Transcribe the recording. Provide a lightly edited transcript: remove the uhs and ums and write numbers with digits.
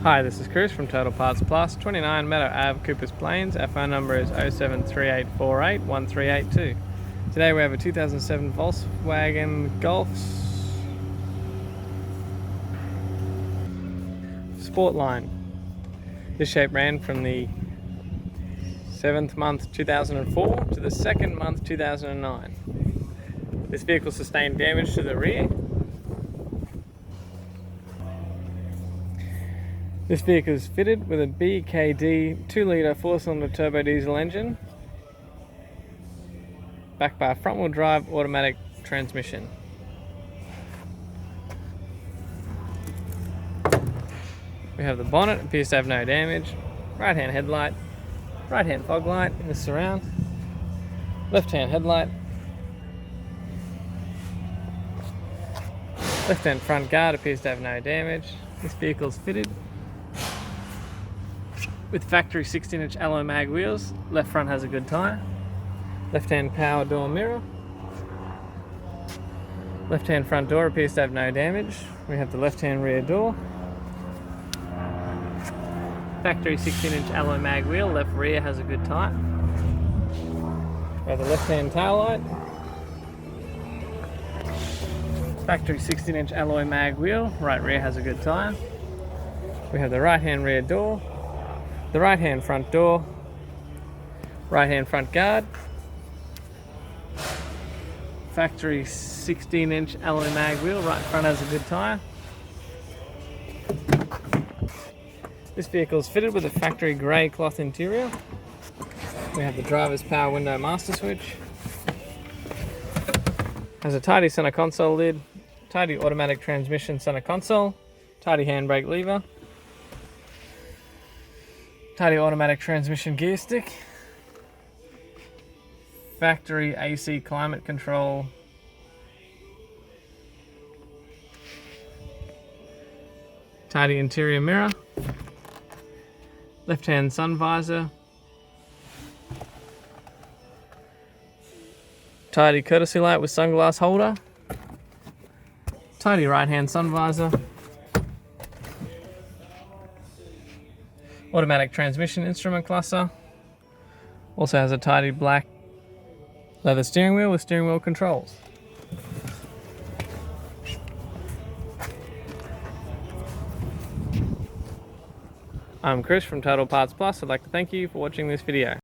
Hi, this is Chris from Total Parts Plus, 29 Meadow Ave, Coopers Plains. Our phone number is 0738481382. Today we have a 2007 Volkswagen Golf Sportline. This shape ran from the 7th month 2004 to the 2nd month 2009. This vehicle sustained damage to the rear. This vehicle is fitted with a BKD 2-litre 4-cylinder turbo diesel engine, backed by a front-wheel drive automatic transmission. We have the bonnet, appears to have no damage, right-hand headlight, right-hand fog light in the surround, left-hand headlight, left-hand front guard appears to have no damage. This vehicle is fitted with factory 16-inch alloy mag wheels. Left front has a good tyre. Left-hand power door mirror. Left-hand front door appears to have no damage. We have the left-hand rear door. Factory 16-inch alloy mag wheel. Left rear has a good tyre. We have the left-hand tail light. Factory 16-inch alloy mag wheel. Right rear has a good tyre. We have the right-hand rear door. The right-hand front door, right-hand front guard, factory 16-inch alloy mag wheel, right front has a good tyre. This vehicle is fitted with a factory grey cloth interior. We have the driver's power window master switch. Has a tidy center console lid, tidy automatic transmission center console, tidy handbrake lever, tidy automatic transmission gear stick, factory AC climate control, tidy interior mirror, left hand sun visor, tidy courtesy light with sunglass holder, tidy right hand sun visor, automatic transmission instrument cluster. Also has a tidy black leather steering wheel with steering wheel controls. I'm Chris from Total Parts Plus. I'd like to thank you for watching this video.